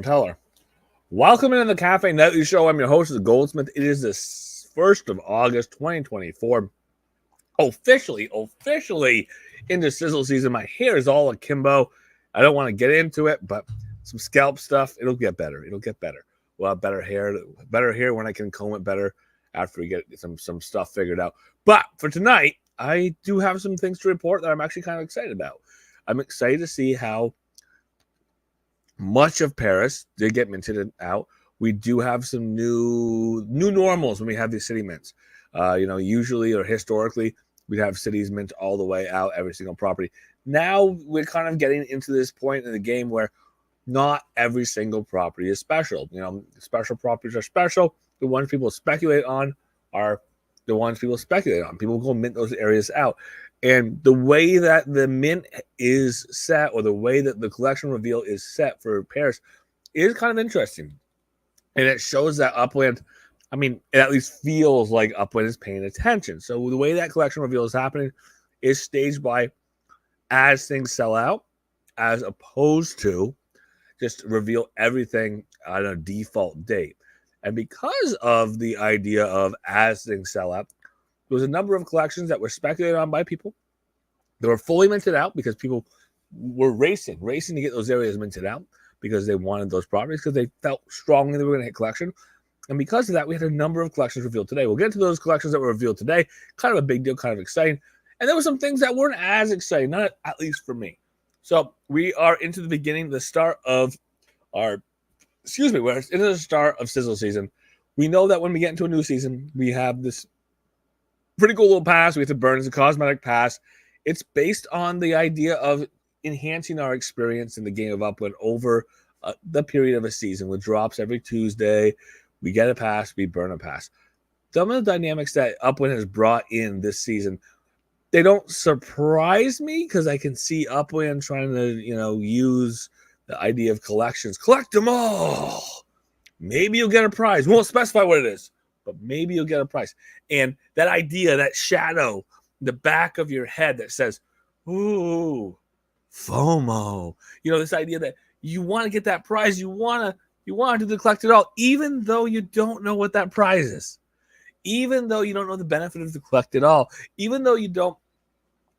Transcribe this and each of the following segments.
Tell her. Welcome into the Cafe Nightly Show. I'm your host, the Goldsmith. It is the 1st of August, 2024. Officially into Sizzle season. My hair is all akimbo. I don't want to get into it, but some scalp stuff, it'll get better. We'll have better hair when I can comb it better after we get some stuff figured out. But for tonight, I do have some things to report that I'm actually kind of excited about. I'm excited to see how much of Paris did get minted out. We do have some new normals when we have these city mints. Usually or historically, we'd have cities mint all the way out, every single property. Now we're kind of getting into this point in the game where not every single property is special. Special properties are special. The ones people speculate on are the ones people speculate on. People go mint those areas out. And the way that the mint is set, or the way that the collection reveal is set for Paris, is kind of interesting. And it shows that Upland, it at least feels like Upland is paying attention. So the way that collection reveal is happening is staged by as things sell out, as opposed to just reveal everything on a default date. And because of the idea of as things sell out, there was a number of collections that were speculated on by people. They were fully minted out because people were racing to get those areas minted out because they wanted those properties, because they felt strongly they were going to hit collection. And because of that, we had a number of collections revealed today. We'll get to those collections that were revealed today. Kind of a big deal, kind of exciting. And there were some things that weren't as exciting, not at least for me. So we are into the beginning, the start of we're into the start of Sizzle season. We know that when we get into a new season, we have this pretty cool little pass we have to burn. It's a cosmetic pass. It's based on the idea of enhancing our experience in the game of Upland over the period of a season, with drops every Tuesday. We get a pass, we burn a pass. Some of the dynamics that Upland has brought in this season, they don't surprise me, because I can see Upland trying to, use the idea of collections. Collect them all. Maybe you'll get a prize. We won't specify what it is, but maybe you'll get a prize. And that idea, that shadow, the back of your head that says, ooh, FOMO. This idea that you want to get that prize. You want to collect it all, even though you don't know what that prize is. Even though you don't know the benefit of the collect it all. Even though you don't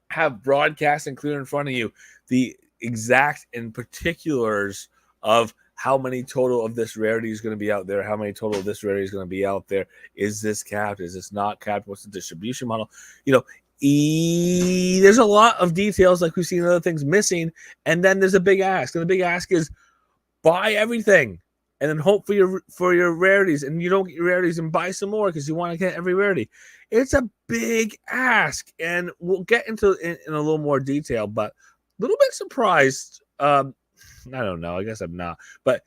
have broadcasting clear in front of you, the exact and particulars of how many total of this rarity is going to be out there, how many total of this rarity is going to be out there. Is this capped? Is this not capped? What's the distribution model? There's a lot of details, like we've seen other things, missing. And then there's a big ask. And the big ask is buy everything and then hope for your rarities. And you don't get your rarities and buy some more because you want to get every rarity. It's a big ask. And we'll get into it in a little more detail, but a little bit surprised. I don't know. I guess I'm not. But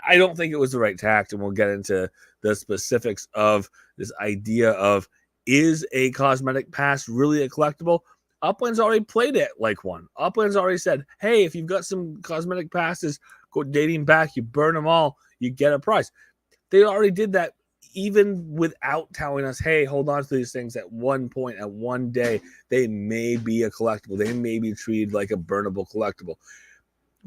I don't think it was the right tact. And we'll get into the specifics of this idea of, is a cosmetic pass really a collectible? Upland's already played it like one. Upland's already said, hey, if you've got some cosmetic passes dating back, you burn them all, you get a prize. They already did that, even without telling us, hey, hold on to these things at one point, at one day. They may be a collectible. They may be treated like a burnable collectible.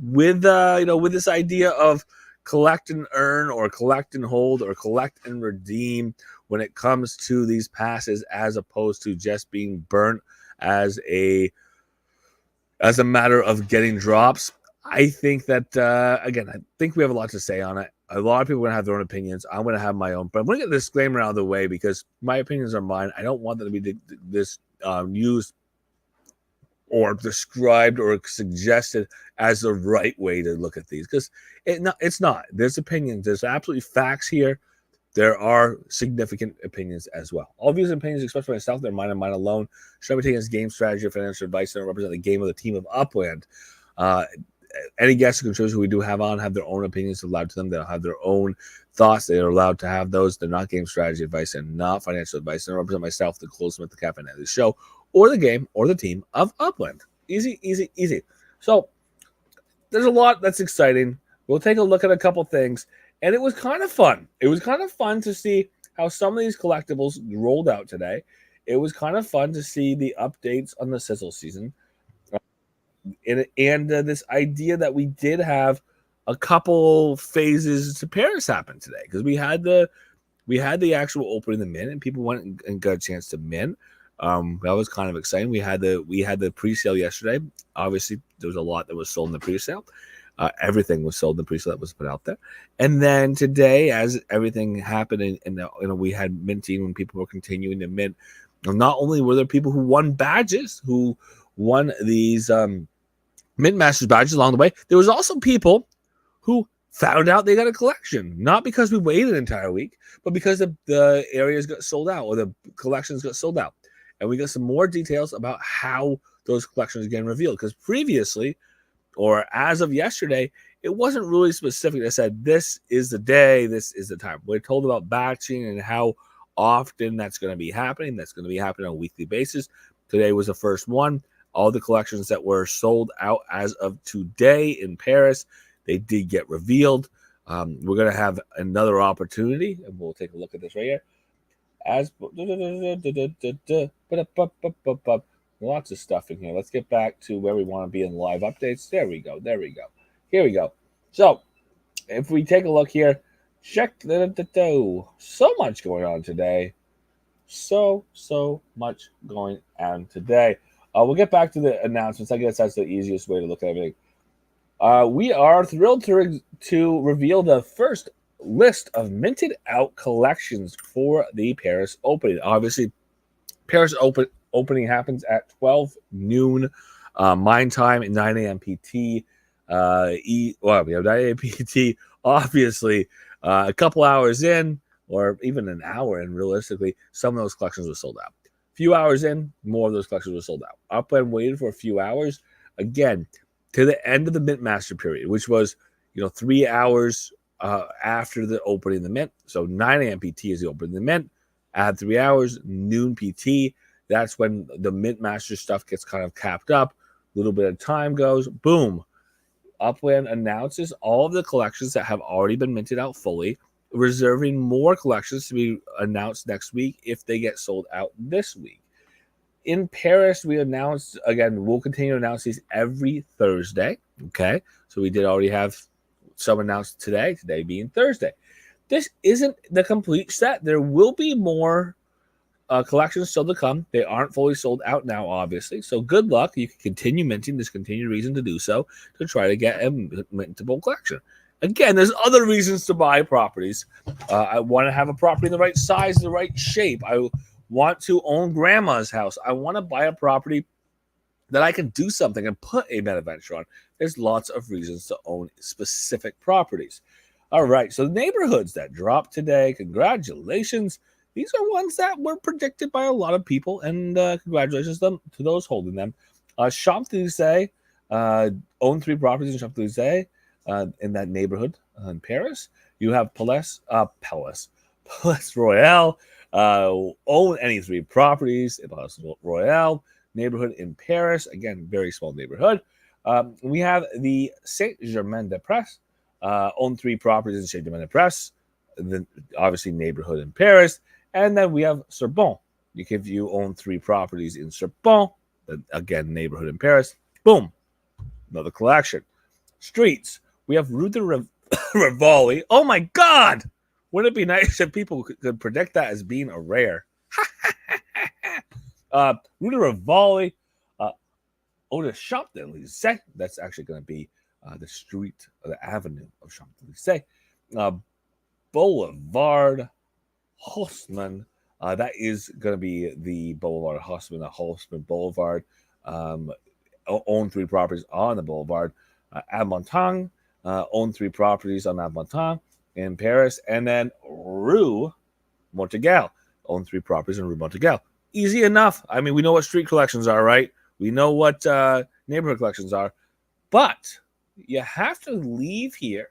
With this idea of collect and earn, or collect and hold, or collect and redeem when it comes to these passes, as opposed to just being burnt as a matter of getting drops. I think that, again, I think we have a lot to say on it. A lot of people are going to have their own opinions. I'm going to have my own. But I'm going to get the disclaimer out of the way, because my opinions are mine. I don't want them to be used or described or suggested as the right way to look at these, because it's not. There's opinions. There's absolutely facts here. There are significant opinions as well. All views and opinions expressed by myself, they're mine and mine alone. Should not be taken as game strategy or financial advice. They don't represent the game of the team of Upland. Any guests and contributors who we do have on have their own opinions allowed to them. They'll have their own thoughts. They are allowed to have those. They're not game strategy advice and not financial advice. They don't represent myself, the Goldsmith, the Cafe Nightly Show, or the game, or the team of Upland. Easy, easy, easy. So there's a lot that's exciting. We'll take a look at a couple things, and it was kind of fun. It was kind of fun to see how some of these collectibles rolled out today. It was kind of fun to see the updates on the Sizzle season. And this idea that we did have a couple phases to Paris happen today because we had the actual opening of the mint, and people went and got a chance to mint. That was kind of exciting. We had the pre-sale yesterday. Obviously, there was a lot that was sold in the pre-sale. Everything was sold in the pre-sale that was put out there. And then today, as everything happened, and we had minting when people were continuing to mint. Not only were there people who won badges, who won these Mint Masters badges along the way, there was also people who found out they got a collection, not because we waited an entire week, but because the areas got sold out or the collections got sold out. And we got some more details about how those collections are getting revealed. Because previously, or as of yesterday, it wasn't really specific. They said, this is the day, this is the time. We're told about batching and how often that's going to be happening. That's going to be happening on a weekly basis. Today was the first one. All the collections that were sold out as of today in Paris, they did get revealed. We're going to have another opportunity, and we'll take a look at this right here. Lots of stuff in here. Let's get back to where we want to be in live updates. There we go. Here we go. So, if we take a look here, check so much going on today. So much going on today. We'll get back to the announcements. I guess that's the easiest way to look at everything. We are thrilled to reveal the first list of minted out collections for the Paris opening. Obviously, Paris opening happens at 12 noon mine time, 9 a.m. PT. We have 9 a.m. PT. Obviously, a couple hours in, or even an hour in, realistically, some of those collections were sold out. A few hours in, more of those collections were sold out. Up and waited for a few hours. Again, to the end of the Mint Master period, which was 3 hours after the opening of the mint. So 9 a.m. PT is the opening of the mint. Add 3 hours, noon PT. That's when the Mint Master stuff gets kind of capped up. A little bit of time goes, boom. Upland announces all of the collections that have already been minted out fully, reserving more collections to be announced next week if they get sold out this week. In Paris, we announced, again, we'll continue to announce these every Thursday. Okay, so we did already have some announced today being Thursday. This isn't the complete set. There will be more collections still to come. They aren't fully sold out now, obviously. So good luck. You can continue minting. There's continued reason to do so to try to get a mintable collection. Again, there's other reasons to buy properties. I want to have a property in the right size, the right shape. I want to own grandma's house. I want to buy a property that I can do something and put a meta venture on. There's lots of reasons to own specific properties. All right, so the neighborhoods that dropped today, congratulations. These are ones that were predicted by a lot of people, and congratulations to those holding them. Champs-Élysées own 3 properties in Champs-Élysées in that neighborhood in Paris. You have Palais Royal own any 3 properties in Palais Royal neighborhood in Paris. Again, very small neighborhood. We have the Saint-Germain-des-Prés own 3 properties in Saint-Germain-des-Prés, obviously neighborhood in Paris. And then we have Sorbonne. If you own 3 properties in Sorbonne, again, neighborhood in Paris, boom, another collection. Streets, we have Rue de Rivoli. Oh my God! Wouldn't it be nice if people could predict that as being a rare? Rue de Rivoli, the Champs-Élysées. That's actually going to be the street, or the avenue of Champs-Élysées. Boulevard Haussmann. That is going to be the Boulevard Haussmann, the Haussmann Boulevard. Own 3 properties on the Boulevard. Abmontan, own 3 properties on Abmontan in Paris. And then Rue Montegal, own 3 properties in Rue Montegal. Easy enough. I mean, we know what street collections are, right? We know what neighborhood collections are. But you have to leave here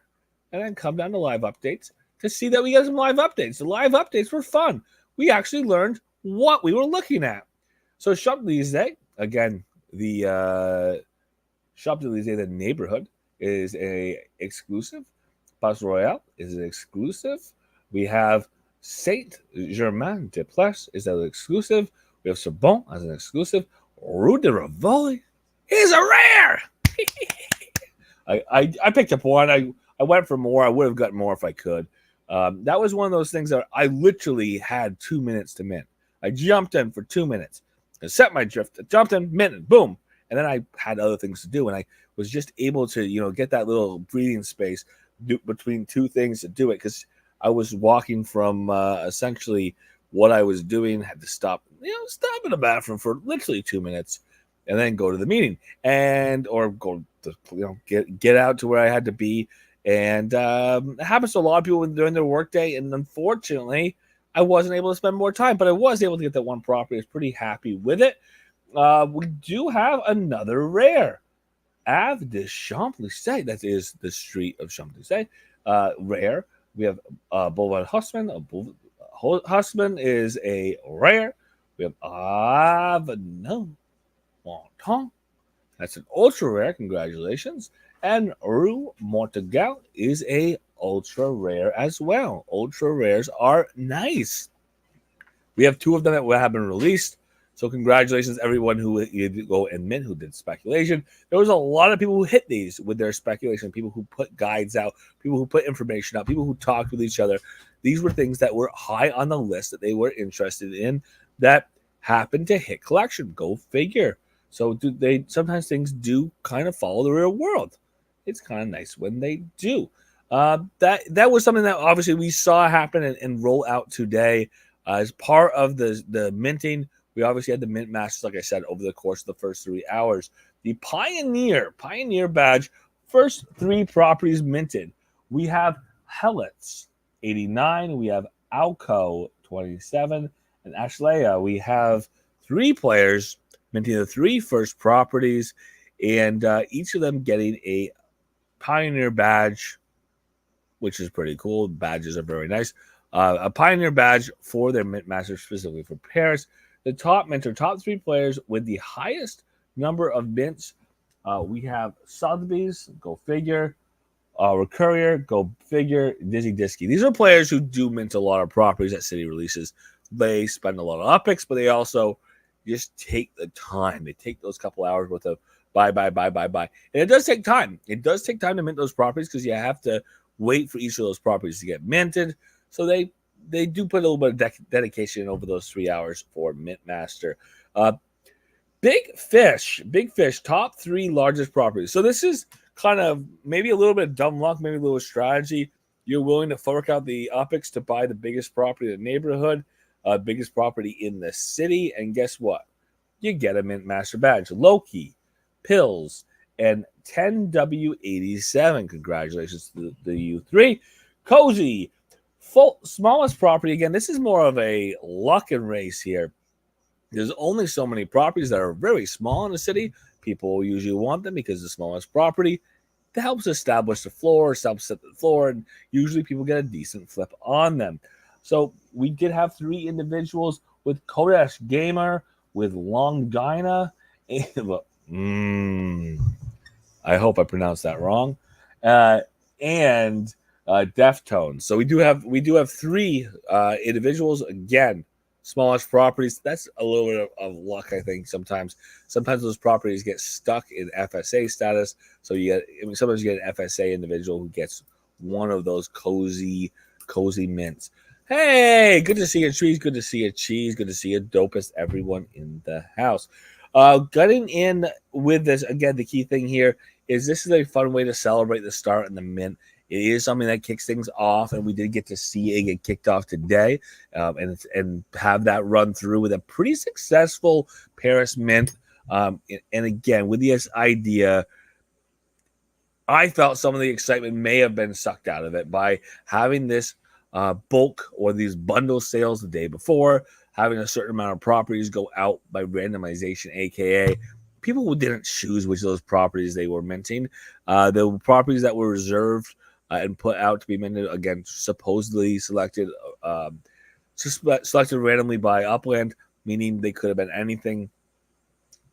and then come down to live updates to see that we got some live updates. The live updates were fun. We actually learned what we were looking at. So Champs-Élysées, again, the Champs-Élysées, the neighborhood, is a exclusive. Palais Royal is an exclusive. We have Saint-Germain-des-Prés is an exclusive. We have Sorbonne as an exclusive. Rue de Rivoli is a rare. I picked up one. I went for more. I would have gotten more if I could. That was one of those things that I literally had 2 minutes to mint. I jumped in for 2 minutes and set my drift, jumped in, minted, boom. And then I had other things to do. And I was just able to, get that little breathing space between two things to do it. Because I was walking from essentially what I was doing, had to stop in the bathroom for literally 2 minutes and then go to the meeting or go to, get out to where I had to be. And it happens to a lot of people during their workday. And unfortunately, I wasn't able to spend more time, but I was able to get that one property. I was pretty happy with it. We do have another rare. Ave de Champs-Élysées. That is the street of Champs-Élysées. Rare. We have Boulevard Haussmann. Haussmann is a rare. We have Avenue Montant. That's an ultra rare. Congratulations. And Rue Mortegal is a ultra rare as well. Ultra rares are nice. We have two of them that have been released. So congratulations, everyone who you go and mint, who did speculation. There was a lot of people who hit these with their speculation, people who put guides out, people who put information out, people who talked with each other. These were things that were high on the list that they were interested in that happened to hit collection. Go figure. So sometimes things do kind of follow the real world. It's kind of nice when they do. That was something that obviously we saw happen and roll out today as part of the minting. We obviously had the mint masters, like I said, over the course of the first 3 hours. The Pioneer badge, first 3 properties minted. We have Helitz, 89. We have Alco, 27. And Ashlea, we have 3 players minting the 3 first properties, and each of them getting a Pioneer badge, which is pretty cool. Badges are very nice. A Pioneer badge for their mint masters, specifically for Paris. The top 3 players with the highest number of mints. We have Sotheby's, go figure. Recurrier, go figure. Dizzy Disky. These are players who do mint a lot of properties at city releases. They spend a lot of optics, but they also just take the time. They take those couple hours worth of buy. And it does take time. It does take time to mint those properties because you have to wait for each of those properties to get minted. So they do put a little bit of dedication over those 3 hours for Mint Master. Big Fish, top 3 largest properties. So this is kind of maybe a little bit of dumb luck, maybe a little strategy. You're willing to fork out the optics to buy the biggest property in the neighborhood, biggest property in the city, and guess what? You get a Mint Master badge. Loki, Pills, and 10W87. Congratulations to you 3. Cozy, smallest property. Again, this is more of a luck and race here. There's only so many properties that are very small in the city. People usually want them because the smallest property that helps establish the floor, helps set the floor, and usually people get a decent flip on them. So we did have 3 individuals with Kodash Gamer, with Longina, I hope I pronounced that wrong, and Deftones. So we do have 3 individuals. Again, smallest properties. That's a little bit of luck, I think. Sometimes those properties get stuck in FSA status. So sometimes you get an FSA individual who gets one of those cozy mints. Hey, good to see you, Trees. Good to see you, Cheese. Good to see you, dopest everyone in the house. Getting in with this, again, the key thing here is this is a fun way to celebrate the start and the mint. It is something that kicks things off, and we did get to see it get kicked off today, and have that run through with a pretty successful Paris mint. And again, with this idea, I felt some of the excitement may have been sucked out of it by having this bulk or these bundle sales the day before, having a certain amount of properties go out by randomization, aka people who didn't choose which of those properties they were minting. The properties that were reserved and put out to be minted, again, supposedly selected randomly by Upland, meaning they could have been anything.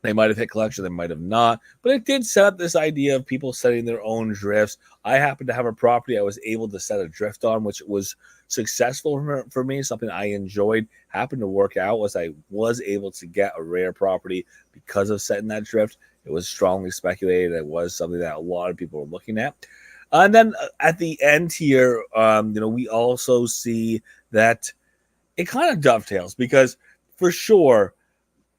They might have hit collection, they might have not, but it did set up this idea of people setting their own drifts. I happened to have a property I was able to set a drift on, which was successful for me, something I enjoyed. Happened to work out was I was able to get a rare property because of setting that drift. It was strongly speculated. It was something that a lot of people were looking at. And then at the end here, we also see that it kind of dovetails because for sure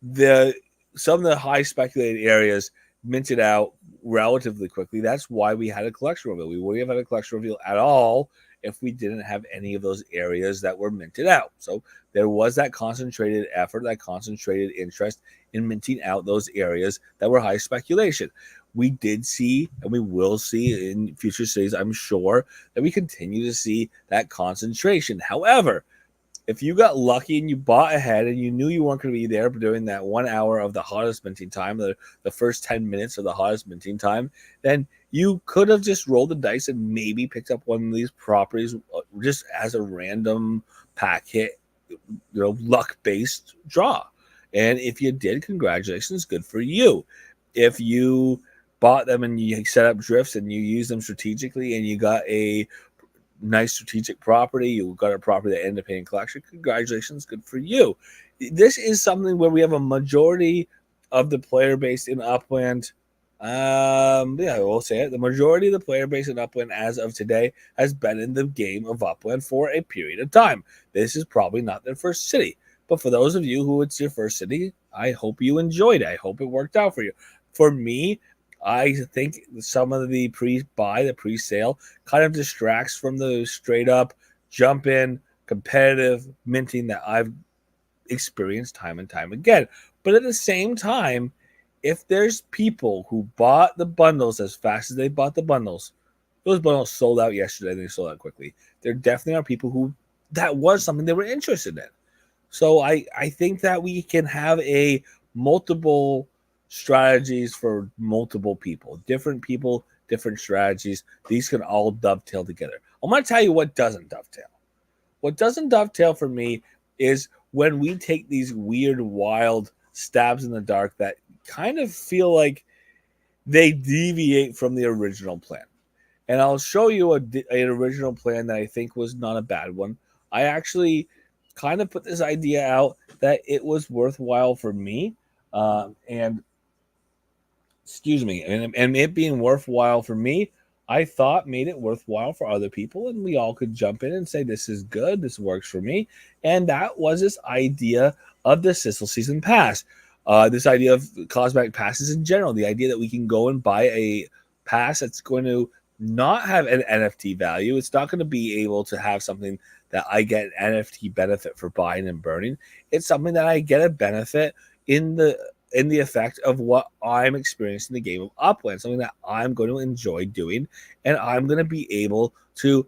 the some of the high speculated areas minted out relatively quickly. That's why we had a collection reveal. We wouldn't have had a collection reveal at all if we didn't have any of those areas that were minted out. So there was that concentrated effort, that concentrated interest in minting out those areas that were high speculation. We did see, and we will see in future cities, I'm sure, that we continue to see that concentration. However, if you got lucky and you bought ahead and you knew you weren't going to be there during that 1 hour of the hottest minting time, the first 10 minutes of the hottest minting time, then you could have just rolled the dice and maybe picked up one of these properties just as a random pack hit, luck based draw. And if you did, congratulations, good for you. If you bought them and you set up drifts and you use them strategically and you got a nice strategic property, you got a property that ended up paying collection, congratulations, good for you. This is something where we have a majority of the player base in Upland. We'll say it. The majority of the player base in Upland as of today has been in the game of Upland for a period of time. This is probably not their first city, but for those of you who it's your first city, I hope you enjoyed it. I hope it worked out for you. For me, I think some of the pre-buy, the pre-sale, kind of distracts from the straight-up jump-in competitive minting that I've experienced time and time again. But at the same time, if there's people who bought the bundles as fast as they bought the bundles, those bundles sold out yesterday and they sold out quickly. There definitely are people who that was something they were interested in. So I think that we can have a multiple strategies for multiple people, different strategies. These can all dovetail together. I'm going to tell you what doesn't dovetail. What doesn't dovetail for me is when we take these weird, wild stabs in the dark that kind of feel like they deviate from the original plan. And I'll show you an original plan that I think was not a bad one. I actually kind of put this idea out that it was worthwhile for me. And it being worthwhile for me, I thought made it worthwhile for other people, and we all could jump in and say, this is good, this works for me. And that was this idea of the Sizzle Season Pass. This idea of cosmetic passes in general, the idea that we can go and buy a pass that's going to not have an NFT value. It's not going to be able to have something that I get an NFT benefit for buying and burning. It's something that I get a benefit in the effect of what I'm experiencing in the game of Upland, something that I'm going to enjoy doing, and I'm going to be able to,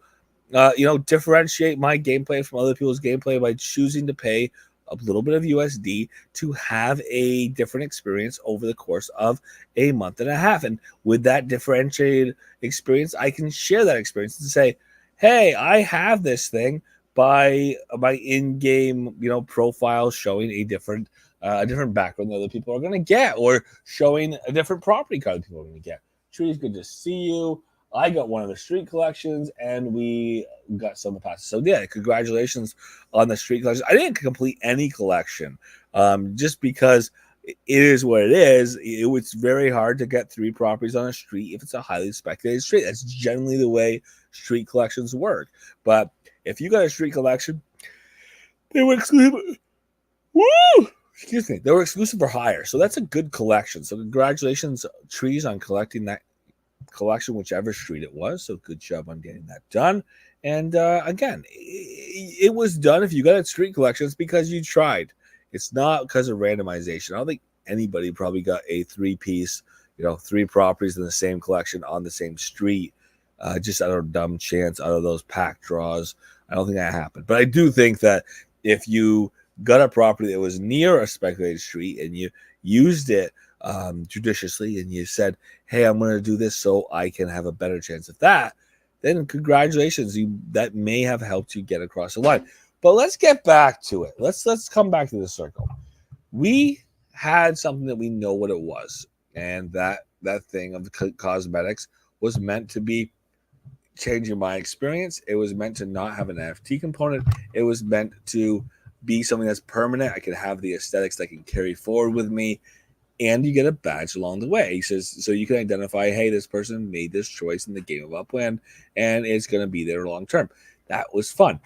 differentiate my gameplay from other people's gameplay by choosing to pay a little bit of USD to have a different experience over the course of a month and a half. And with that differentiated experience, I can share that experience and say, hey, I have this thing by my in-game, profile showing a different background that other people are going to get, or showing a different property card that people are going to get. Trees, good to see you. I got one of the street collections, and we got some of the passes. So yeah, congratulations on the street collection. I didn't complete any collection, just because it is what it is. It's very hard to get 3 properties on a street if it's a highly speculated street. That's generally the way street collections work. But if you got a street collection, they were exclusive. Woo! Excuse me. They were exclusive for hire, so that's a good collection. So congratulations, Trees, on collecting that collection, whichever street it was. So good job on getting that done. And again, it was done. If you got a street collection, it's because you tried. It's not because of randomization. I don't think anybody probably got a 3-piece, 3 properties in the same collection on the same street, just out of dumb chance, out of those pack draws. I don't think that happened. But I do think that if you got a property that was near a speculated street and you used it judiciously and you said, hey, I'm going to do this so I can have a better chance of that, then congratulations. That may have helped you get across the line. But let's get back to it. Let's come back to the circle. We had something that we know what it was, and that thing of the cosmetics was meant to be changing my experience. It was meant to not have an NFT component. It was meant to be something that's permanent. I can have the aesthetics that I can carry forward with me and you get a badge along the way. He says, so you can identify, hey, this person made this choice in the game of Upland, and it's going to be there long term. That was fun.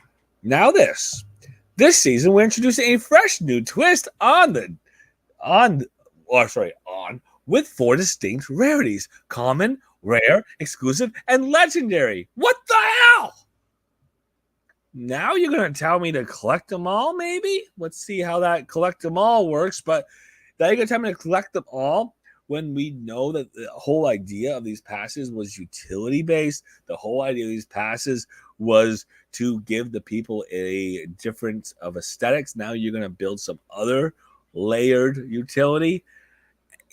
Now this season, we're introducing a fresh new twist with 4 distinct rarities: common, rare, exclusive, and legendary. What the hell? Now you're going to tell me to collect them all, maybe? Let's see how that collect them all works. But now you're going to tell me to collect them all when we know that the whole idea of these passes was utility-based. The whole idea of these passes was to give the people a difference of aesthetics. Now you're going to build some other layered utility.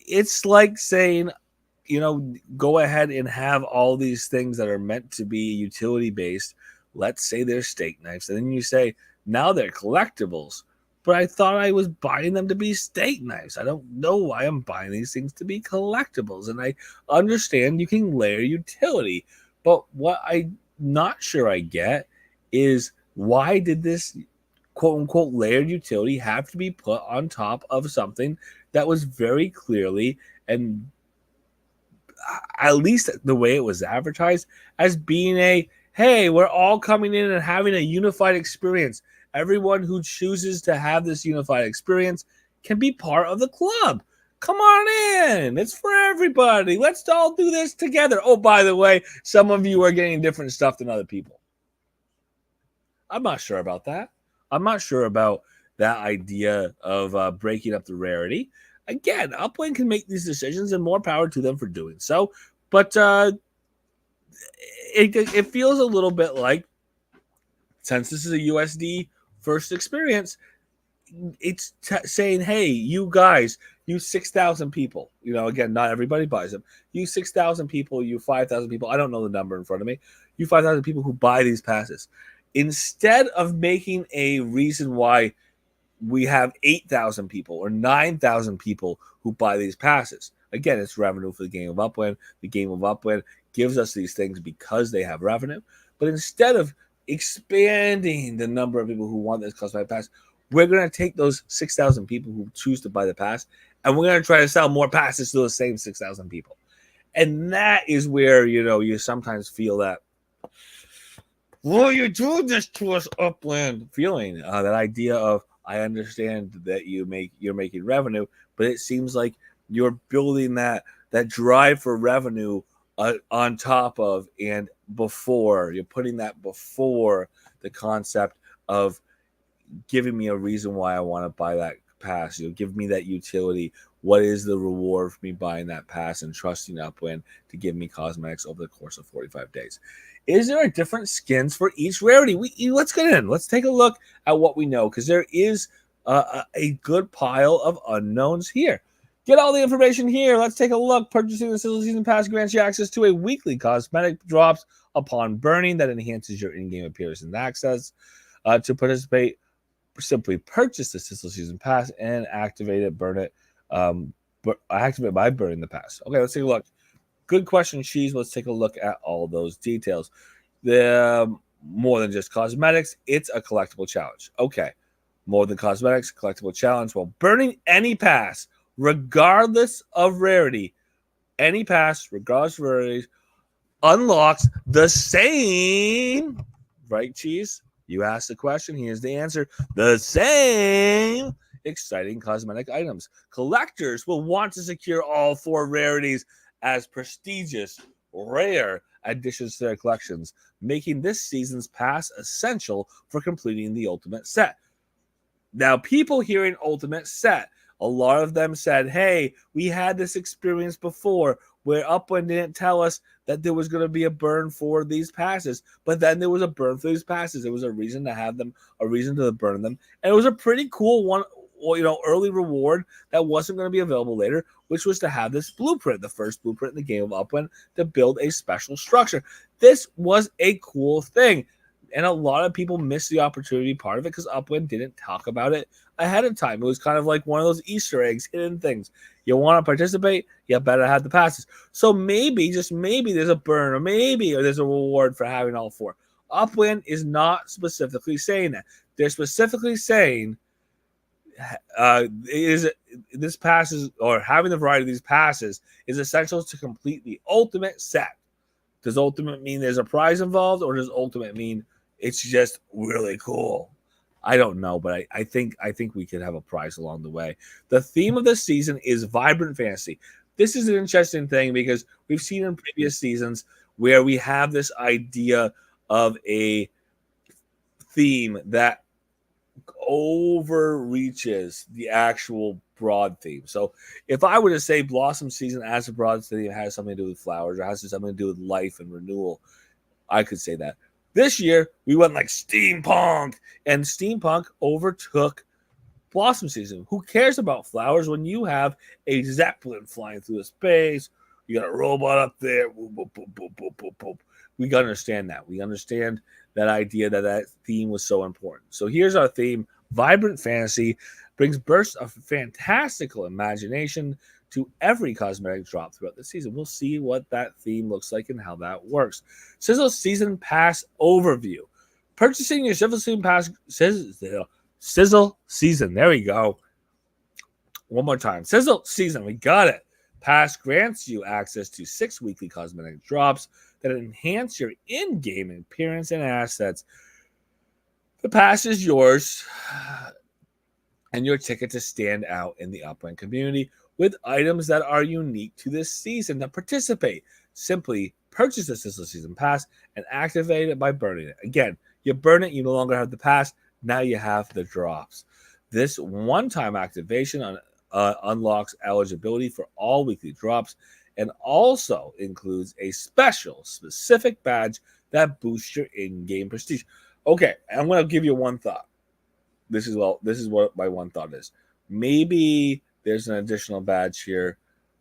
It's like saying, go ahead and have all these things that are meant to be utility-based. Let's say they're steak knives. And then you say, now they're collectibles. But I thought I was buying them to be steak knives. I don't know why I'm buying these things to be collectibles. And I understand you can layer utility. But what I'm not sure I get is, why did this quote-unquote layered utility have to be put on top of something that was very clearly, and at least the way it was advertised, as being hey, we're all coming in and having a unified experience. Everyone who chooses to have this unified experience can be part of the club. Come on in. It's for everybody. Let's all do this together. Oh, by the way, some of you are getting different stuff than other people. I'm not sure about that. I'm not sure about that idea of breaking up the rarity. Again, Upland can make these decisions, and more power to them for doing so. But it feels a little bit like, since this is a USD first experience, it's saying, hey, you guys, you 6,000 people, again, not everybody buys them. You 6,000 people, you 5,000 people, I don't know the number in front of me, you 5,000 people who buy these passes. Instead of making a reason why we have 8,000 people or 9,000 people who buy these passes. Again, it's revenue for the game of Upland. The game of Upland gives us these things because they have revenue. But instead of expanding the number of people who want this customized pass, we're going to take those 6,000 people who choose to buy the pass, and we're going to try to sell more passes to those same 6,000 people. And that is where, you sometimes feel that, well, you're doing this to us, Upland, feeling that idea of, I understand that you're making revenue, but it seems like you're building that drive for revenue on top of and before. You're putting that before the concept of giving me a reason why I want to buy that pass. Give me that utility. What is the reward for me buying that pass and trusting Upland to give me cosmetics over the course of 45 days? Is there a different skins for each rarity? Let's get in. Let's take a look at what we know, because there is a good pile of unknowns here. Get all the information here. Let's take a look. Purchasing the Sizzle Season Pass grants you access to a weekly cosmetic drops upon burning that enhances your in-game appearance and access. To participate, simply purchase the Sizzle Season Pass and activate it, burn it. Activate by burning the pass. Okay, let's take a look. Good question, Cheese. Let's take a look at all those details. The more than just cosmetics, it's a collectible challenge. Okay, more than cosmetics, collectible challenge. Well, burning any pass, regardless of rarity, any pass, regardless of rarity, unlocks the same, right, Cheese? You asked the question. Here's the answer. The same exciting cosmetic items. Collectors will want to secure all 4 rarities as prestigious, rare additions to their collections, making this season's pass essential for completing the ultimate set. Now, people hearing ultimate set, a lot of them said, hey, we had this experience before where Upland didn't tell us that there was going to be a burn for these passes, but then there was a burn for these passes. There was a reason to have them, a reason to burn them, and it was a pretty cool one, early reward that wasn't going to be available later, which was to have this blueprint, the first blueprint in the game of Upland, to build a special structure. This was a cool thing, and a lot of people missed the opportunity part of it because Upland didn't talk about it ahead of time. It was kind of like one of those Easter eggs, hidden things. You want to participate, you better have the passes. So maybe, just maybe, there's a burn, or there's a reward for having all 4. Upland is not specifically saying that. They're specifically saying is this passes or having the variety of these passes is essential to complete the ultimate set. Does ultimate mean there's a prize involved, or does ultimate mean it's just really cool? I don't know, but I think we could have a prize along the way. The theme of this season is vibrant fantasy. This is an interesting thing because we've seen in previous seasons where we have this idea of a theme that overreaches the actual broad theme. So if I were to say Blossom Season as a broad theme has something to do with flowers or has something to do with life and renewal, I could say that. This year we went like steampunk, and steampunk overtook Blossom Season. Who cares about flowers when you have a zeppelin flying through the space? You got a robot up there. Boop, boop, boop, boop, boop, boop, boop. We understand that. We understand that idea that theme was so important. So here's our theme. Vibrant fantasy brings bursts of fantastical imagination to every cosmetic drop throughout the season. We'll see what that theme looks like and how that works. Sizzle Season Pass Overview. Purchasing your Sizzle Season Pass... Sizzle Season. There we go. One more time. Sizzle Season. We got it. Pass grants you access to 6 weekly cosmetic drops that enhance your in-game appearance and assets. The pass is yours and your ticket to stand out in the upland community with items that are unique to this season. To participate, simply purchase the Sizzle Season Pass and activate it by burning it. Again, you burn it, you no longer have the pass. Now you have the drops. This one-time activation unlocks eligibility for all weekly drops and also includes a specific badge that boosts your in-game prestige. Okay, I'm going to give you one thought. This is what my one thought is. Maybe there's an additional badge here,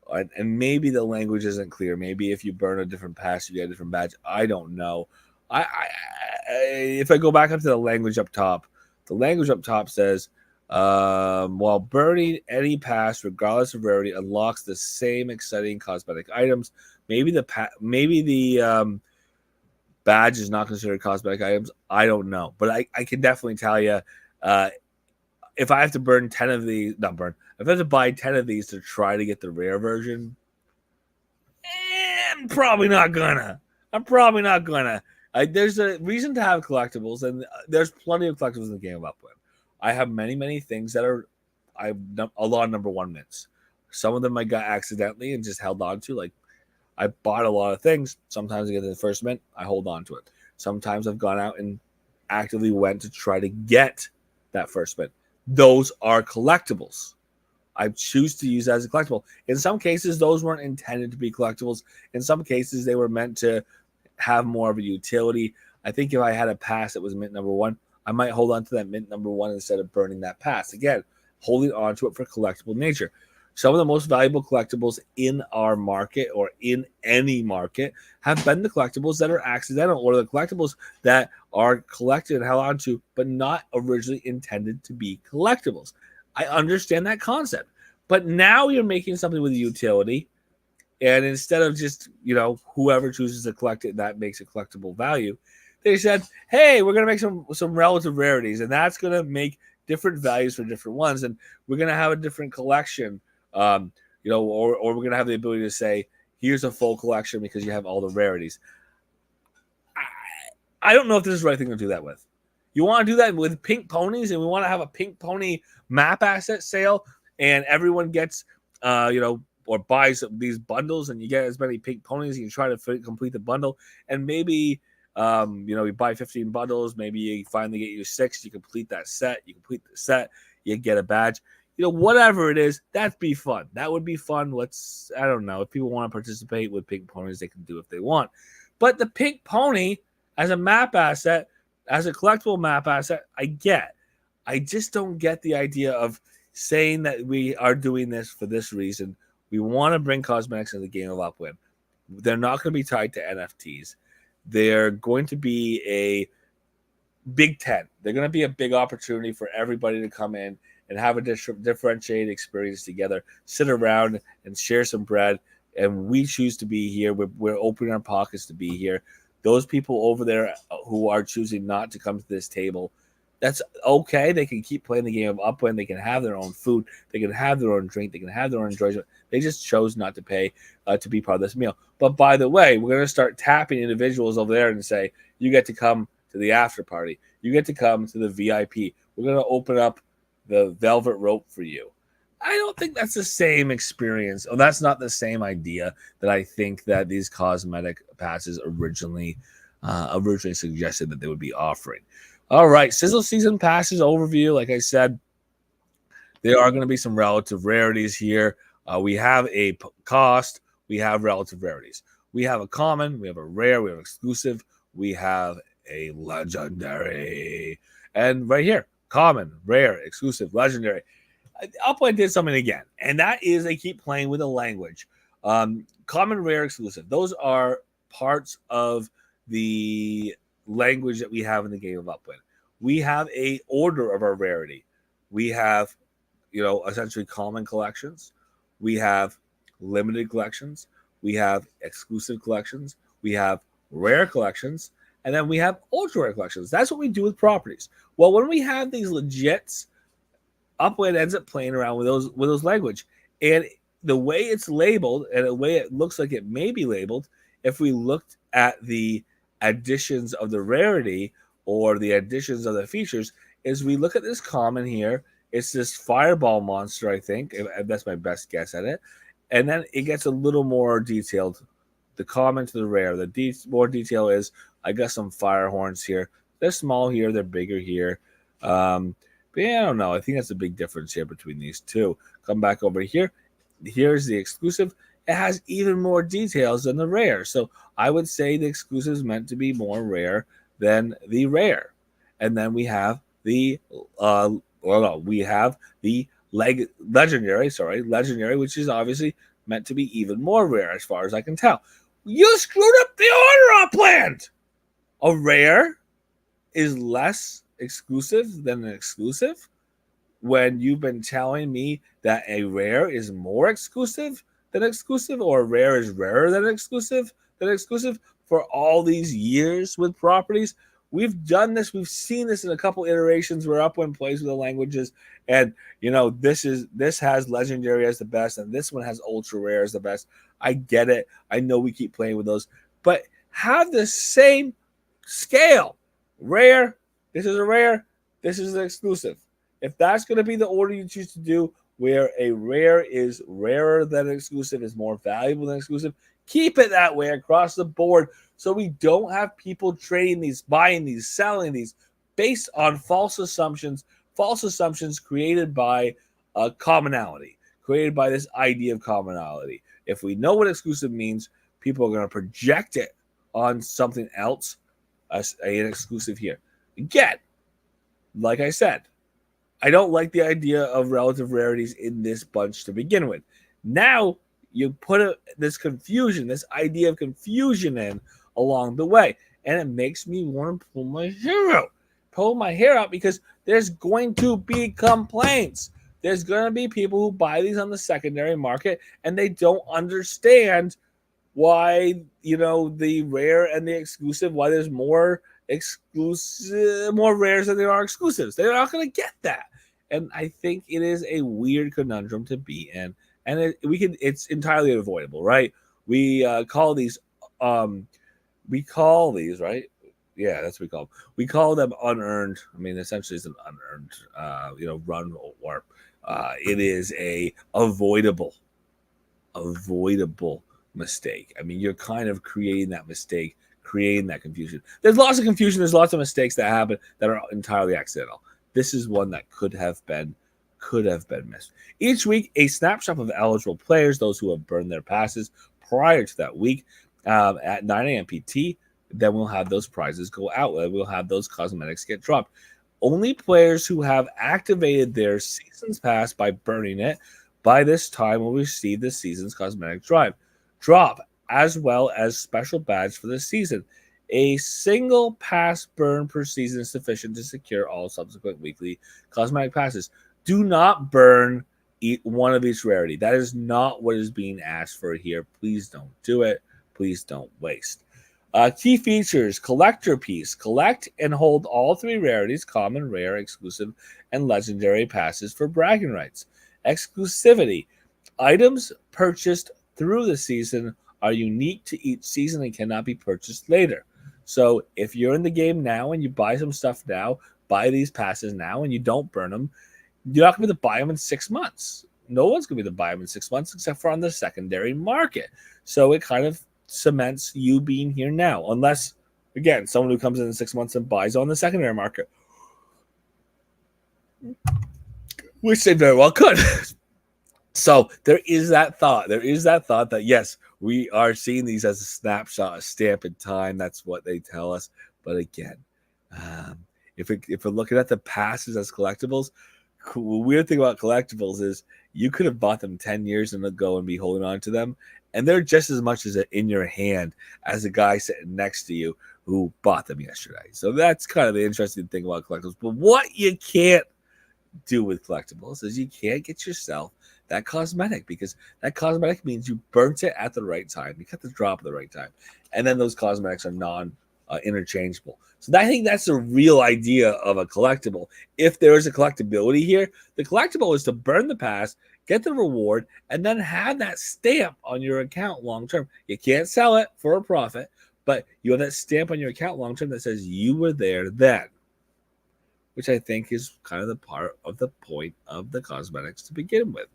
and maybe the language isn't clear. Maybe if you burn a different pass, you get a different badge. I don't know. If I go back up to the language up top says, while burning any pass, regardless of rarity, unlocks the same exciting cosmetic items. Maybe the badge is not considered cosmetic items. I don't know, but I can definitely tell you, if I have to burn 10 of these, if I have to buy 10 of these to try to get the rare version, I'm probably not gonna. There's a reason to have collectibles, and there's plenty of collectibles in the game of Upland. I have many things that are a lot of number one mints. Some of them I got accidentally and just held on to. Like, I bought a lot of things. Sometimes I get the first mint, I hold on to it. Sometimes I've gone out and actively went to try to get that first mint. Those are collectibles. I choose to use as a collectible. In some cases, those weren't intended to be collectibles. In some cases, they were meant to have more of a utility. I think if I had a pass that was mint number one, I might hold on to that mint number one instead of burning that pass. Again, holding on to it for collectible nature. Some of the most valuable collectibles in our market or in any market have been the collectibles that are accidental, or the collectibles that are collected and held on to, but not originally intended to be collectibles. I understand that concept, but now you're making something with a utility, and instead of just, whoever chooses to collect it, that makes a collectible value. They said, hey, we're going to make some relative rarities, and that's going to make different values for different ones, and we're going to have a different collection, or we're going to have the ability to say, here's a full collection because you have all the rarities. I don't know if this is the right thing to do that with. You want to do that with pink ponies, and we want to have a pink pony map asset sale, and everyone gets, or buys these bundles, and you get as many pink ponies, and you try to complete the bundle, and maybe, you buy 15 bundles, maybe you finally get you 6, you complete that set, you get a badge, whatever it is, that'd be fun. That would be fun. I don't know, if people want to participate with pink ponies, they can do if they want. But the pink pony as a map asset, as a collectible map asset, I just don't get the idea of saying that we are doing this for this reason. We want to bring cosmetics in the game of Upwind. They're not going to be tied to NFTs. They're going to be a big tent. They're going to be a big opportunity for everybody to come in and have a differentiated experience together, sit around and share some bread. And we choose to be here. We're opening our pockets to be here. Those people over there who are choosing not to come to this table, That's okay. They can keep playing the game of Upwind. They can have their own food. They can have their own drink. They can have their own enjoyment. They just chose not to pay to be part of this meal. But by the way, we're going to start tapping individuals over there and say, you get to come to the after party. You get to come to the VIP. We're going to open up the velvet rope for you. I don't think that's the same experience. Oh, that's not the same idea that I think that these cosmetic passes originally suggested that they would be offering. All right, Sizzle season passes overview. Like I said, there are going to be some relative rarities here. We have a cost. We have relative rarities. We have a common. We have a rare. We have exclusive. We have a legendary. And right here, common, rare, exclusive, legendary. Upland did something again, and that is they keep playing with the language. Common, rare, exclusive. Those are parts of the language that we have in the game of Upland. We have a order of our rarity. We have, essentially common collections. We have limited collections. We have exclusive collections. We have rare collections, and then we have ultra rare collections. That's what we do with properties. Well, when we have these legits, Upland ends up playing around with those language, and the way it's labeled and the way it looks like it may be labeled, if we looked at the additions of the rarity or the additions of the features, is we look at this common here. It's this fireball monster, I think. That's my best guess at it. And then it gets a little more detailed. The common to the rare. The more detail is, I got some fire horns here. They're small here. They're bigger here. But yeah, I don't know. I think that's a big difference here between these two. Come back over here. Here's the exclusive. It has even more details than the rare. So I would say the exclusive is meant to be more rare than the rare. And then we have the legendary, which is obviously meant to be even more rare as far as I can tell. You screwed up the order, Upland! A rare is less exclusive than an exclusive when you've been telling me that a rare is more exclusive than exclusive, or a rare is rarer than exclusive for all these years with properties. We've done this. We've seen this in a couple iterations where Upwind plays with the languages, and this has legendary as the best, and this one has ultra rare as the best. I get it. I know we keep playing with those, but have the same scale. Rare. This is a rare. This is an exclusive. If that's going to be the order you choose to do, where a rare is rarer than an exclusive, is more valuable than exclusive, keep it that way across the board, so we don't have people trading these, buying these, selling these based on false assumptions created by commonality, created by this idea of commonality. If we know what exclusive means, people are going to project it on something else, an exclusive here. Again, like I said, I don't like the idea of relative rarities in this bunch to begin with. Now you put this idea of confusion in along the way, and it makes me want to pull my hair out because there's going to be complaints. There's going to be people who buy these on the secondary market, and they don't understand why, the rare and the exclusive, why there's more rares than there are exclusives. They're not going to get that. And I think it is a weird conundrum to be in, and it's entirely unavoidable, right? We call these right? Yeah, that's what we call them. We call them unearned. I mean, essentially, it's an unearned, run warp. It is a avoidable mistake. I mean, you're kind of creating that mistake, creating that confusion. There's lots of confusion. There's lots of mistakes that happen that are entirely accidental. This is one that could have been missed. Each week, a snapshot of eligible players, those who have burned their passes prior to that week, at 9 a.m. PT. Then we'll have those prizes go out. We'll have those cosmetics get dropped. Only players who have activated their season's pass by burning it by this time will receive the season's cosmetic drop, as well as special badge for the season. A single pass burn per season is sufficient to secure all subsequent weekly cosmetic passes. Do not burn one of each rarity. That is not what is being asked for here. Please don't do it. Please don't waste. Key features: collector piece. Collect and hold all three rarities: common, rare, exclusive, and legendary passes for bragging rights. Exclusivity: items purchased through the season are unique to each season and cannot be purchased later. So if you're in the game now and you buy some stuff now, buy these passes now, and you don't burn them, you're not going to be able to buy them in 6 months. No one's going to be able to buy them in 6 months except for on the secondary market. So it kind of cements you being here now, unless, again, someone who comes in 6 months and buys on the secondary market, which they very well could. So there is that thought. There is that thought that, yes, we are seeing these as a snapshot, a stamp in time. That's what they tell us. But again, if we're looking at the passes as collectibles, the weird thing about collectibles is you could have bought them 10 years ago and be holding on to them, and they're just as much as in your hand as the guy sitting next to you who bought them yesterday. So that's kind of the interesting thing about collectibles. But what you can't do with collectibles is you can't get yourself that cosmetic, because that cosmetic means you burnt it at the right time. You cut the drop at the right time. And then those cosmetics are non-interchangeable. So I think that's the real idea of a collectible. If there is a collectability here, the collectible is to burn the pass, get the reward, and then have that stamp on your account long term. You can't sell it for a profit, but you have that stamp on your account long term that says you were there then, which I think is kind of the part of the point of the cosmetics to begin with.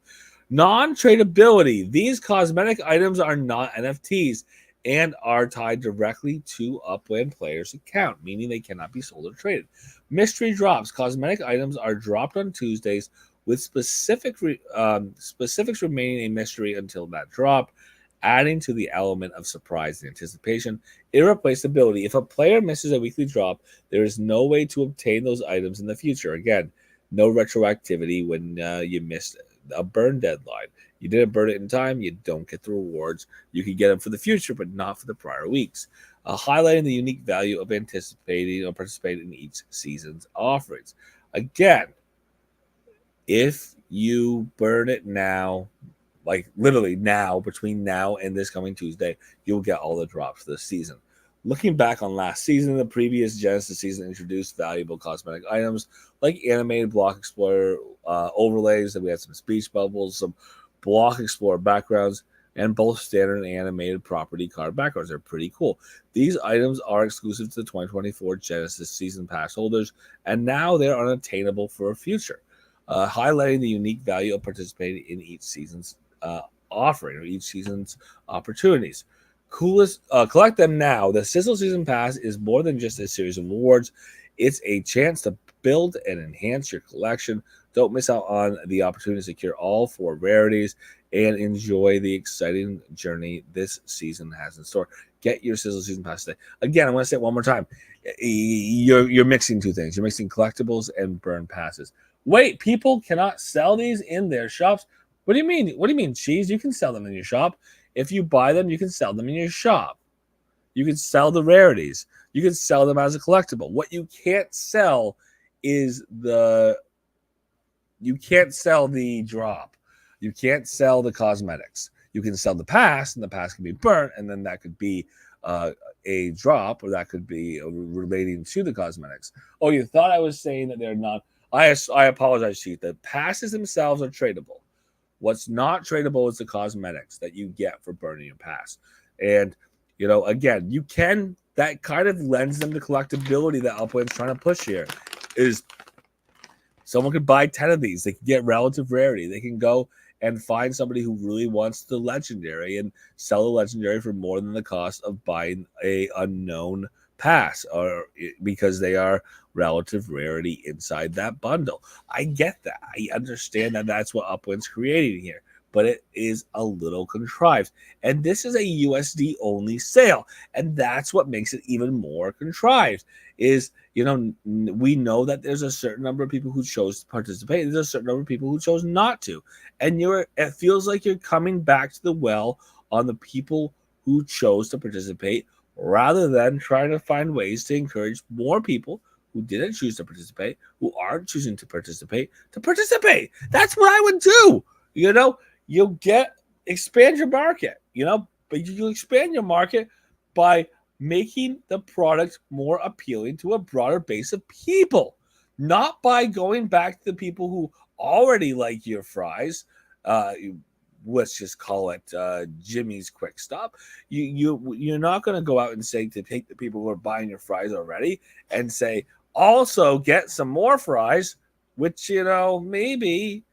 Non-tradability. These cosmetic items are not NFTs and are tied directly to Upland players' account, meaning they cannot be sold or traded. Mystery drops. Cosmetic items are dropped on Tuesdays with specifics remaining a mystery until that drop, adding to the element of surprise and anticipation. Irreplaceability. If a player misses a weekly drop, there is no way to obtain those items in the future. Again, no retroactivity when you missed a burn deadline. You didn't burn it in time, you don't get the rewards. You can get them for the future, but not for the prior weeks. Highlighting the unique value of anticipating or participating in each season's offerings. Again, if you burn it now, like literally now, between now and this coming Tuesday, you'll get all the drops for this season. Looking back on last season, the previous Genesis season introduced valuable cosmetic items like animated Block Explorer overlays, that we had some speech bubbles, some Block Explorer backgrounds, and both standard and animated property card backgrounds. They're pretty cool. These items are exclusive to the 2024 Genesis season pass holders, and now they're unattainable for a future, highlighting the unique value of participating in each season's offering or each season's opportunities. Coolest, collect them now. The Sizzle Season Pass is more than just a series of awards. It's a chance to build and enhance your collection. Don't miss out on the opportunity to secure all 4 rarities and enjoy the exciting journey this season has in store. Get your Sizzle Season Pass today. Again, I want to say it one more time. You're mixing two things. You're mixing collectibles and burn passes. Wait, people cannot sell these in their shops? What do you mean? What do you mean, Cheese? You can sell them in your shop. If you buy them, you can sell them in your shop. You can sell the rarities. You can sell them as a collectible. What you can't sell is you can't sell the drop. You can't sell the cosmetics. You can sell the pass, and the pass can be burnt, and then that could be a drop, or that could be relating to the cosmetics. Oh, you thought I was saying that they're not? I apologize, Chief. The passes themselves are tradable. What's not tradable is the cosmetics that you get for burning your pass. And, again, you can, that kind of lends them the collectability that Upland's trying to push here. Is someone could buy 10 of these. They can get relative rarity. They can go and find somebody who really wants the legendary and sell the legendary for more than the cost of buying a unknown pass, or because they are relative rarity inside that bundle. I get that. I understand that that's what Upland's creating here, but it is a little contrived. And this is a USD only sale, and that's what makes it even more contrived. Is, we know that there's a certain number of people who chose to participate. There's a certain number of people who chose not to. And it feels like you're coming back to the well on the people who chose to participate, rather than trying to find ways to encourage more people who didn't choose to participate, who aren't choosing to participate, to participate. That's what I would do. You'll expand your market, but you expand your market by making the product more appealing to a broader base of people, not by going back to the people who already like your fries. Uh, let's just call it Jimmy's Quick Stop. You're not going to go out and say to take the people who are buying your fries already and say also get some more fries, which maybe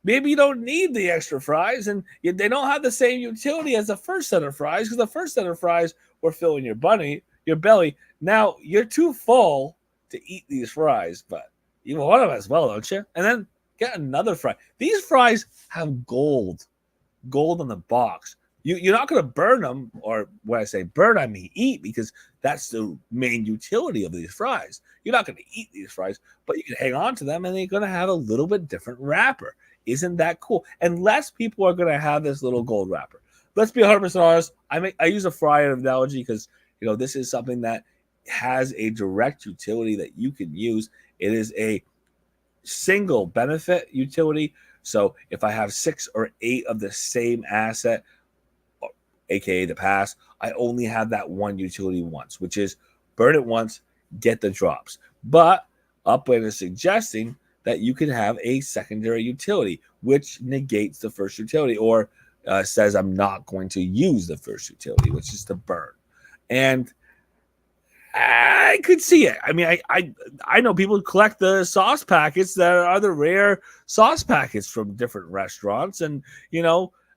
you don't need the extra fries, and they don't have the same utility as the first set of fries because the first set of fries were filling your belly. Now you're too full to eat these fries, but you want them as well, don't you? And then get another fry. These fries have gold on the box. You're not going to burn them, or when I say burn, I mean eat, because that's the main utility of these fries. You're not going to eat these fries, but you can hang on to them, and they're going to have a little bit different wrapper. Isn't that cool? And less people are going to have this little gold wrapper. Let's be 100% honest. I use a fry analogy because this is something that has a direct utility that you can use. It is a single benefit utility. So if I have 6 or 8 of the same asset, aka the pass, I only have that one utility once, which is burn it once, get the drops. But Upland is suggesting that you can have a secondary utility, which negates the first utility, or says I'm not going to use the first utility, which is to burn. And I could see it. I mean, I know people collect the sauce packets that are the rare sauce packets from different restaurants, and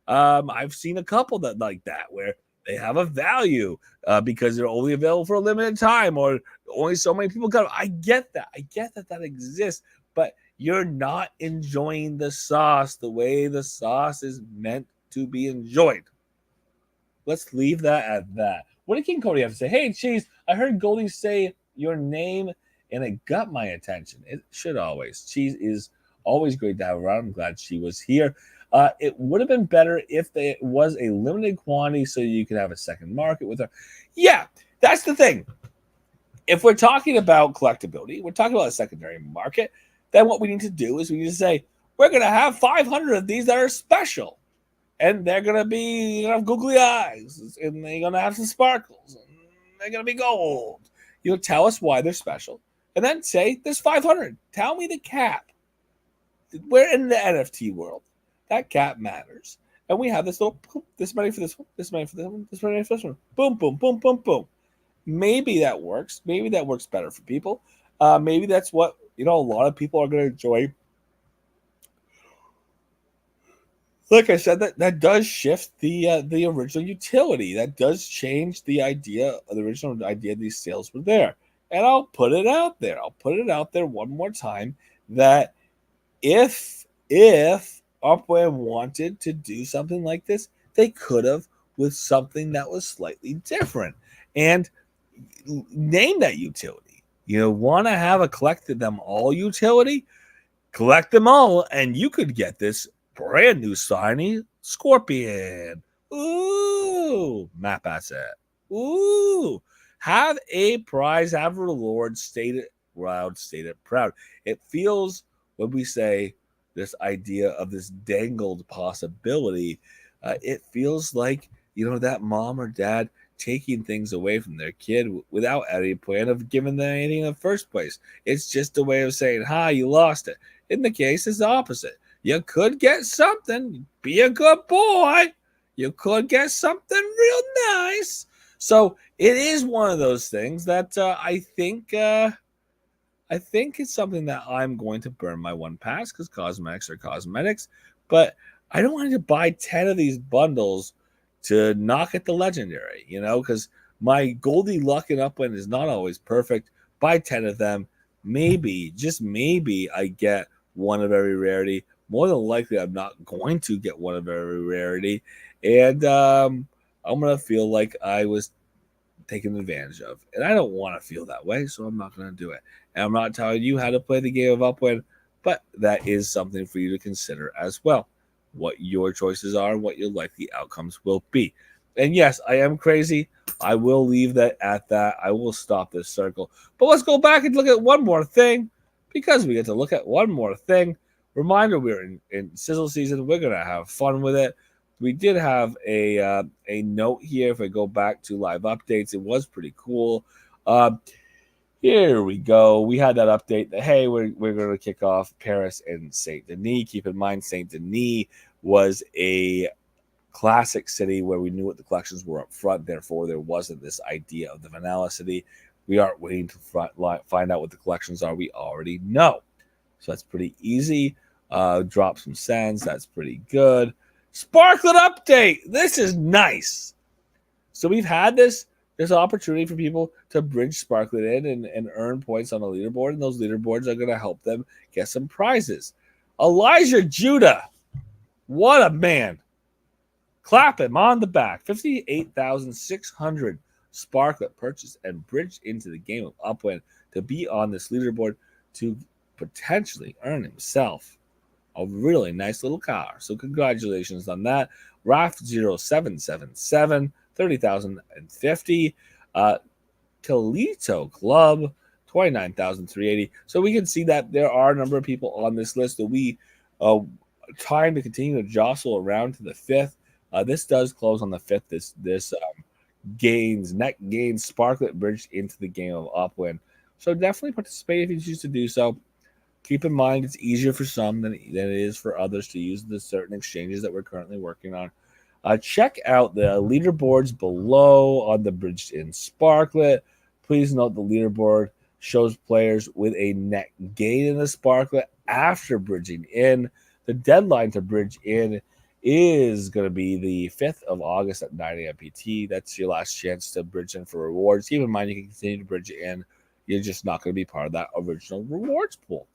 I've seen a couple that like that where they have a value because they're only available for a limited time, or only so many people got them. I get that exists, but you're not enjoying the sauce the way the sauce is meant to be enjoyed. Let's leave that at that. What did King Cody have to say? Hey, Cheese, I heard Goldie say your name and it got my attention. It should always. Cheese is always great to have around. I'm glad she was here. It would have been better if there was a limited quantity so you could have a second market with her. Yeah, that's the thing. If we're talking about collectability, we're talking about a secondary market, then what we need to do is we need to say, we're going to have 500 of these that are special. And they're going to be, have googly eyes, and they're going to have some sparkles, and they're going to be gold. Tell us why they're special. And then say, there's 500. Tell me the cap. We're in the NFT world. That cap matters. And we have this little, this money for this one, this money for this one, this money for this one. Boom, boom, boom, boom, boom. Maybe that works. Maybe that works better for people. Maybe that's what, a lot of people are going to enjoy. Like I said, that does shift the original utility. That does change the original idea these sales were there. And I'll put it out there. One more time that if Upland wanted to do something like this, they could have with something that was slightly different and name that utility. Want to have a collected them all utility? Collect them all, and you could get this brand new shiny Scorpion. Ooh, map asset. Ooh, have a prize, have a reward, state it loud, state it proud. It feels, when we say this idea of this dangled possibility, it feels like, that mom or dad taking things away from their kid without any plan of giving them anything in the first place. It's just a way of saying, you lost it. In the case, it's the opposite. You could get something. Be a good boy. You could get something real nice. So it is one of those things that I think it's something that I'm going to burn my one pass because cosmetics are cosmetics. But I don't want to buy 10 of these bundles to knock at the legendary, because my Goldie luck and Upland is not always perfect. Buy 10 of them. Maybe, just maybe, I get one of every rarity. More than likely, I'm not going to get one of every rarity. And I'm going to feel like I was taken advantage of. And I don't want to feel that way, so I'm not going to do it. And I'm not telling you how to play the game of Upland, but that is something for you to consider as well. What your choices are, what your likely outcomes will be. And yes, I am crazy. I will leave that at that. I will stop this circle. But let's go back and look at one more thing, because we get to look at one more thing. Reminder, we're in Sizzle season. We're going to have fun with it. we did have a note here. If I go back to live updates, it was pretty cool. Uh, Here we go. We had that update that, hey, we're going to kick off Paris and Saint Denis. Keep in mind, Saint Denis was a classic city where we knew what the collections were up front. Therefore, there wasn't this idea of the vanilla city. We aren't waiting to find out what the collections are. We already know. So that's pretty easy. Drop some sends. That's pretty good. Sparklet update. This is nice. So we've had this. There's an opportunity for people to bridge Sparklet in and earn points on a leaderboard, and those leaderboards are going to help them get some prizes. Elijah Judah, what a man. Clap him on the back. 58,600 Sparklet purchased and bridged into the game of Upwind to be on this leaderboard to potentially earn himself a really nice little car. So congratulations on that. Raf0777, 30,050. Kalito Club, 29,380. So we can see that there are a number of people on this list that we trying to continue to jostle around to the 5th. This does close on the 5th. This net gains Sparklet bridged into the game of Upwind. So definitely participate if you choose to do so. Keep in mind, it's easier for some than it is for others to use the certain exchanges that we're currently working on. Check out the leaderboards below on the Bridged In Sparklet. Please note the leaderboard shows players with a net gain in the Sparklet after bridging in. The deadline to bridge in is going to be the 5th of August at 9 a.m. PT. That's your last chance to bridge in for rewards. Keep in mind, you can continue to bridge in. You're just not going to be part of that original rewards pool.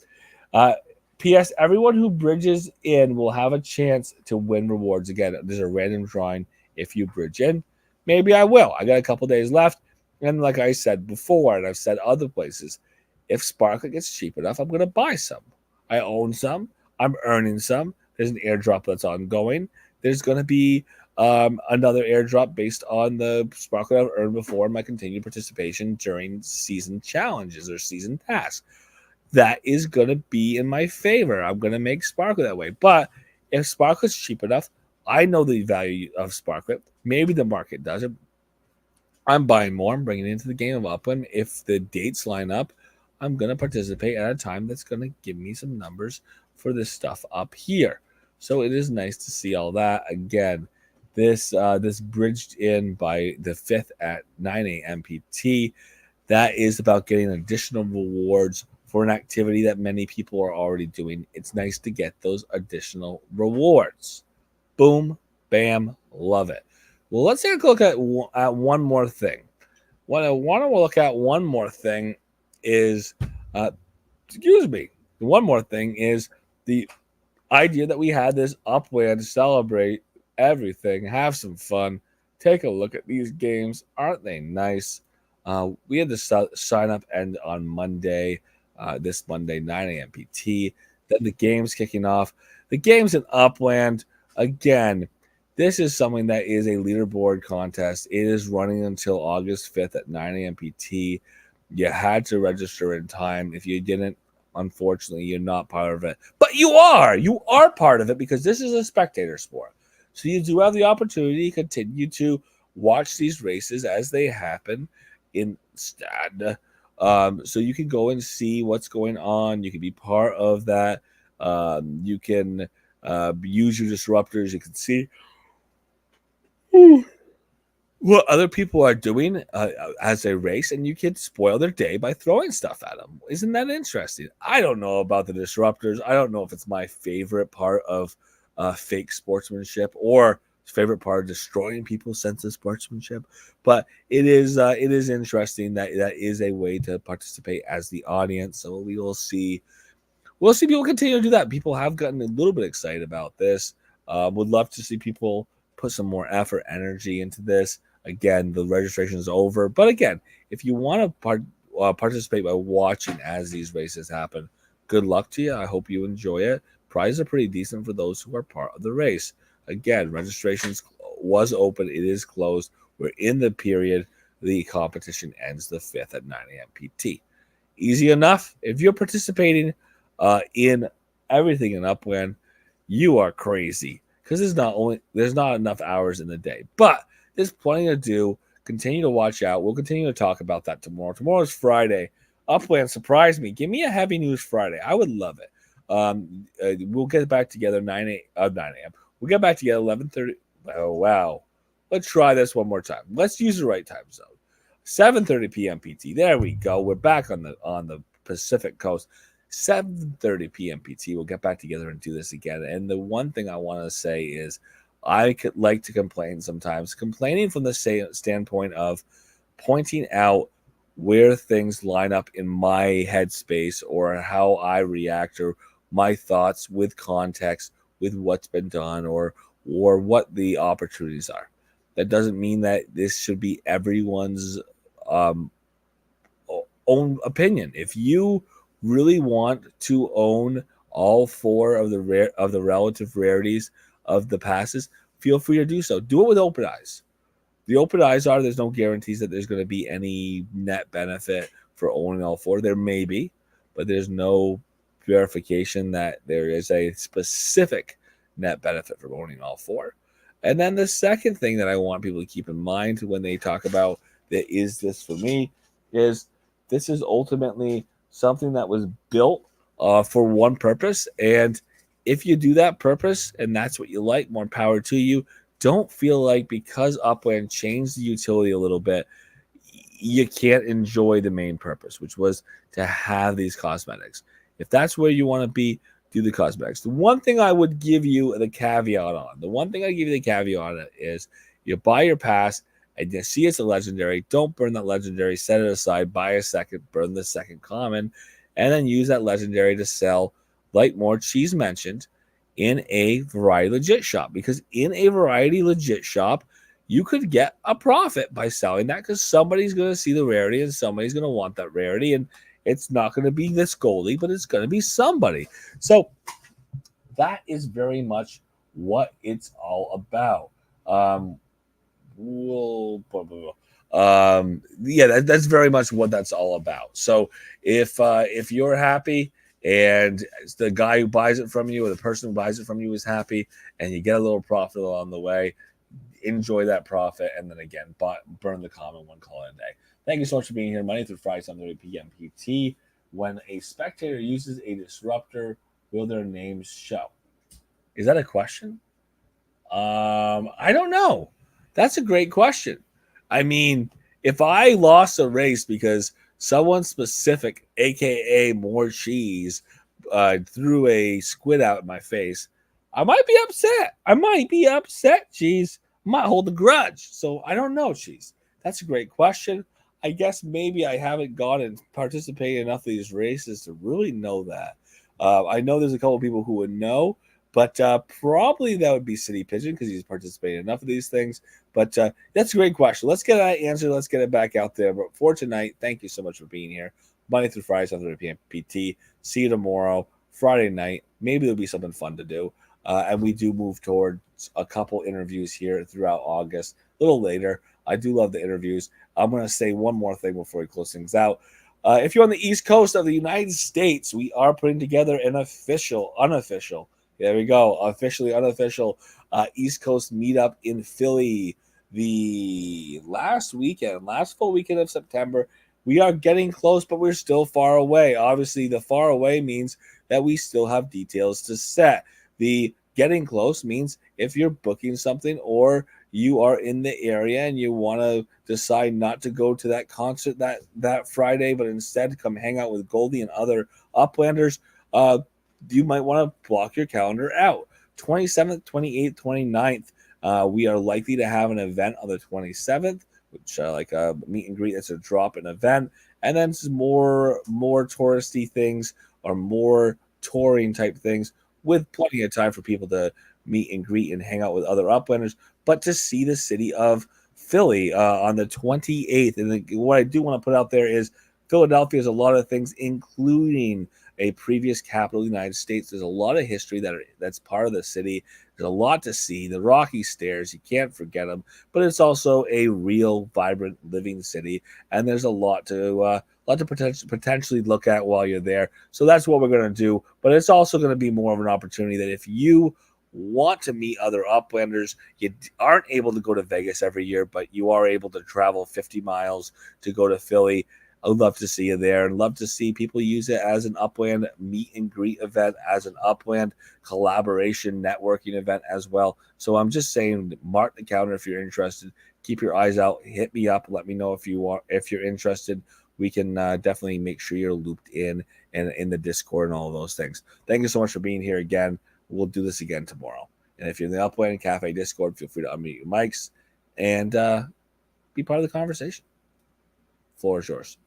P.S. Everyone who bridges in will have a chance to win rewards. Again, there's a random drawing if you bridge in. Maybe I will. I got a couple days left. And like I said before, and I've said other places, if Sparklet gets cheap enough, I'm going to buy some. I own some. I'm earning some. There's an airdrop that's ongoing. There's going to be another airdrop based on the Sparklet I've earned before my continued participation during season challenges or season tasks. That is going to be in my favor. I'm going to make Sparklet that way. But if Sparklet's cheap enough, I know the value of Sparklet. Maybe the market doesn't. I'm buying more. I'm bringing it into the game of Upland. If the dates line up, I'm going to participate at a time that's going to give me some numbers for this stuff up here. So it is nice to see all that. Again, this bridged in by the 5th at 9 a.m. PT. That is about getting additional rewards for an activity that many people are already doing. It's nice to get those additional rewards. Boom, bam, love it. Well, let's take a look at one more thing. What I want to look at one more thing is, one more thing is the idea that we had this Upwind to celebrate everything, have some fun, take a look at these games. Aren't they nice? We had the sign up end on Monday. This Monday, 9 a.m. PT. Then the game's kicking off. The game's in Upland. Again, this is something that is a leaderboard contest. It is running until August 5th at 9 a.m. PT. You had to register in time. If you didn't, unfortunately, you're not part of it. But you are! You are part of it because this is a spectator sport. So you do have the opportunity to continue to watch these races as they happen instead. So you can go and see what's going on. You can be part of that. You can use your disruptors. You can see what other people are doing as a race, and you can spoil their day by throwing stuff at them. Isn't that interesting? I don't know about the disruptors. I don't know if it's my favorite part of fake sportsmanship or favorite part of destroying people's sense of sportsmanship, but it is interesting that is a way to participate as the audience. So we'll see people continue to do that. People have gotten a little bit excited about this. Would love to see people put some more effort, energy into this. Again, the registration is over, but again, if you want to participate by watching as these races happen, good luck to you. I hope you enjoy it. Prizes are pretty decent for those who are part of the race. Again, registrations was open. It is closed. We're in the period. The competition ends the 5th at 9 a.m. PT. Easy enough. If you're participating in everything in Upland, you are crazy. because there's not enough hours in the day, but there's plenty to do. Continue to watch out. We'll continue to talk about that tomorrow. Tomorrow's Friday. Upland, surprise me. Give me a heavy news Friday. I would love it. We'll get back together 9 a.m. We'll get back together 11:30. Oh wow. Let's try this one more time. Let's use the right time zone. 7:30 p.m. PT. There we go. We're back on the Pacific Coast. 7:30 p.m. PT. We'll get back together and do this again. And the one thing I want to say is I could like to complain sometimes. Complaining from the standpoint of pointing out where things line up in my headspace or how I react or my thoughts with context with what's been done or what the opportunities are. That doesn't mean that this should be everyone's own opinion. If you really want to own all four of the relative rarities of the passes, feel free to do so. Do it with open eyes. The open eyes are there's no guarantees that there's going to be any net benefit for owning all four. There may be, but there's no verification that there is a specific net benefit from owning all four. And then the second thing that I want people to keep in mind when they talk about that is this for me is this is ultimately something that was built for one purpose. And if you do that purpose and that's what you like, more power to you. Don't feel like because Upland changed the utility a little bit, you can't enjoy the main purpose, which was to have these cosmetics. If that's where you want to be, do the cosmetics. The one thing I would give you the caveat on, is you buy your pass and you see it's a legendary. Don't burn that legendary. Set it aside. Buy a second. Burn the second common. And then use that legendary to sell, like more Cheese mentioned, in a variety legit shop, because in a variety legit shop you could get a profit by selling that because somebody's going to see the rarity and somebody's going to want that rarity, and it's not going to be this goalie, but it's going to be somebody. So that is very much what it's all about. That's very much what that's all about. So if you're happy and the guy who buys it from you or the person who buys it from you is happy and you get a little profit along the way, enjoy that profit. And then again, burn the common one, call it a day. Thank you so much for being here Monday through Friday, 7:30 p.m. PT. When a spectator uses a disruptor, will their names show? Is that a question? I don't know. That's a great question. I mean, if I lost a race because someone specific, aka more cheese, threw a squid out in my face, I might be upset. Cheese. I might hold a grudge. So I don't know, Cheese. That's a great question. I guess maybe I haven't gone and participated in enough of these races to really know that. I know there's a couple of people who would know, but probably that would be City Pigeon because he's participated in enough of these things. But that's a great question. Let's get that answer. Let's get it back out there. But for tonight, thank you so much for being here. Monday through Friday, 7:30 p.m. PT. See you tomorrow, Friday night. Maybe there'll be something fun to do. And we do move towards a couple interviews here throughout August, a little later. I do love the interviews. I'm going to say one more thing before we close things out. If you're on the East Coast of the United States, we are putting together an unofficial, there we go, officially unofficial East Coast meetup in Philly the last full weekend of September. We are getting close, but we're still far away. Obviously, the far away means that we still have details to set. The getting close means if you're booking something or you are in the area and you want to decide not to go to that concert that Friday, but instead come hang out with Goldie and other Uplanders, you might want to block your calendar out. 27th, 28th, 29th, we are likely to have an event on the 27th, which like a meet and greet. That's a drop-in event. And then some more touristy things or more touring type things with plenty of time for people to meet and greet and hang out with other Uplanders, but to see the city of Philly on the 28th. And what I do want to put out there is Philadelphia is a lot of things, including a previous capital of the United States. There's a lot of history that's part of the city. There's a lot to see. The Rocky Stairs, you can't forget them, but it's also a real, vibrant, living city, and there's a lot to potentially look at while you're there. So that's what we're going to do, but it's also going to be more of an opportunity that if you want to meet other uplanders, you aren't able to go to Vegas every year, but you are able to travel 50 miles to go to Philly, I would love to see you there and love to see people use it as an upland meet and greet event, as an upland collaboration networking event as well. So I'm just saying, mark the calendar if you're interested. Keep your eyes out. Hit me up. Let me know if you're interested. We can definitely make sure you're looped in and in the Discord and all of those things. Thank you so much for being here again. We'll do this again tomorrow. And if you're in the Upland Cafe Discord, feel free to unmute your mics and be part of the conversation. Floor is yours.